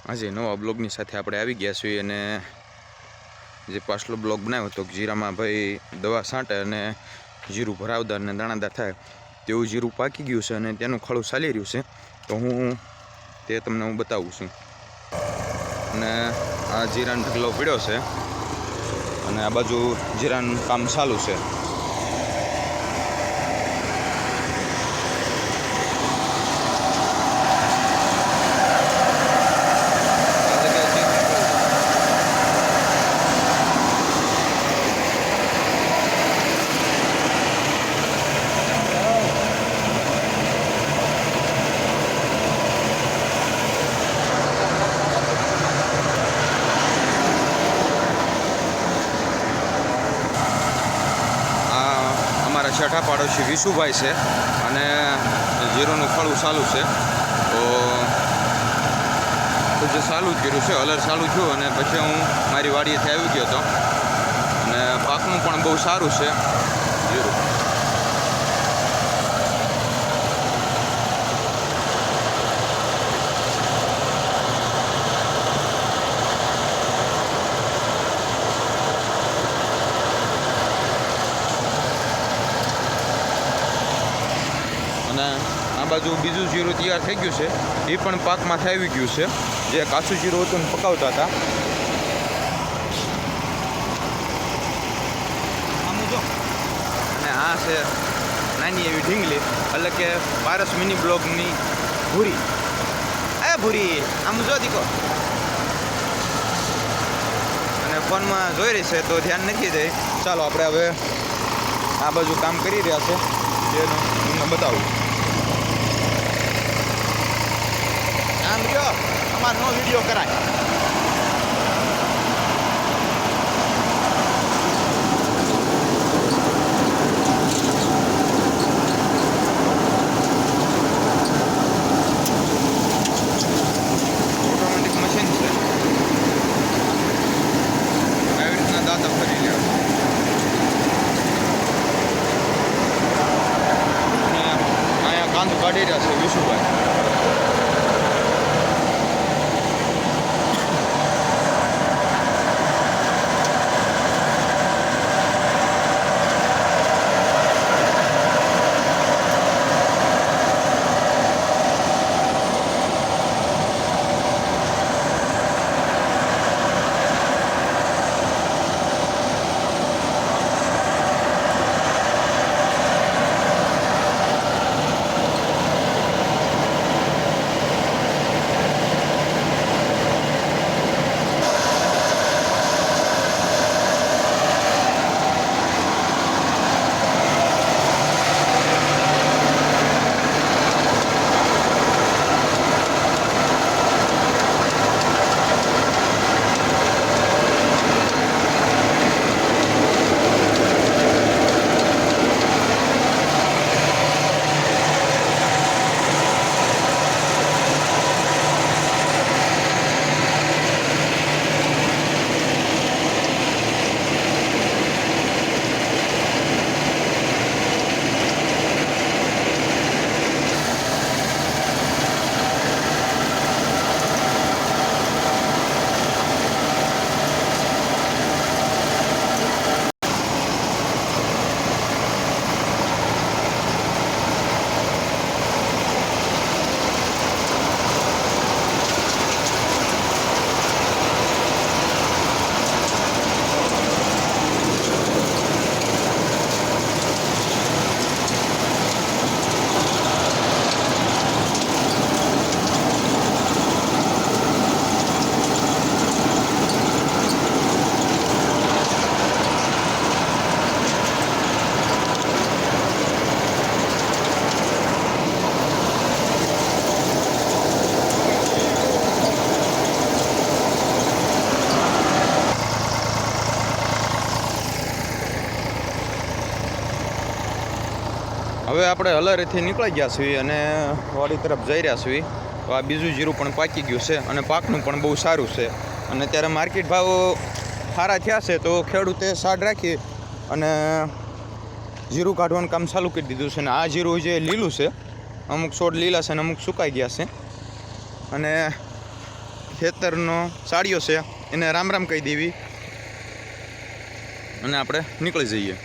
આજે નવા બ્લોગની સાથે આપણે આવી ગયા છીએ અને જે પાછલો બ્લોગ બનાવ્યો હતો જીરામાં ભાઈ દવા છાંટે અને જીરું ભરાવદાર અને દાણાદાર થાય તેવું જીરું પાકી ગયું છે અને તેનું ખળું ચાલી રહ્યું છે. તો હું તે તમને બતાવું છું. અને આ જીરાનો ઢગલો પીડ્યો છે અને આ બાજુ જીરાનું કામ ચાલુ છે. છઠ્ઠા પાડોશી વિશુભાઈ છે અને જીરુંનું ખળું ચાલુ છે. તો જે ચાલુ જ કર્યું છે, હલર ચાલુ થયું અને પછી હું મારી વાડીએથી આવી ગયો હતો અને પાકનું પણ બહુ સારું છે જીરું. અને આ બાજુ બીજું જીરું તૈયાર થઈ ગયું છે, એ પણ પાકમાં આવી ગયું છે. જે કાચું જીરું હતું ને પકાવતા હતા. અને આ છે નાની એવી ઢીંગલી, એટલે કે પારસ મિની બ્લોગની ભૂરી. ભૂરી આમ જો દીકો અને ફોનમાં જોઈ રહી છે તો ધ્યાન નથી દે. ચાલો આપણે હવે આ બાજુ કામ કરી રહ્યા છે જેનું તમને બતાવું. આમ જો અમારો નો વિડીયો કરાય. ઓટોમેટિક મશીન છે, આવી રીતના દાંતા ફરી લેવા. અને અહીંયા કાંદ કાઢી રહ્યા છે વિશુભાઈ. હવે આપણે હલરેથી નીકળી ગયા છીએ અને વાડી તરફ જઈ રહ્યા છીએ. તો આ બીજું જીરું પણ પાકી ગયું છે અને પાકનું પણ બહુ સારું છે. અને ત્યારે માર્કેટ ભાવ સારા થયા છે તો ખેડૂતે સાડ રાખી અને જીરું કાઢવાનું કામ ચાલુ કરી દીધું છે. અને આ જીરું જે લીલું છે, અમુક છોડ લીલા છે અને અમુક સુકાઈ ગયા છે. અને ખેતરનો સાડિયો છે એને રામ રામ કહી દેવી અને આપણે નીકળી જઈએ.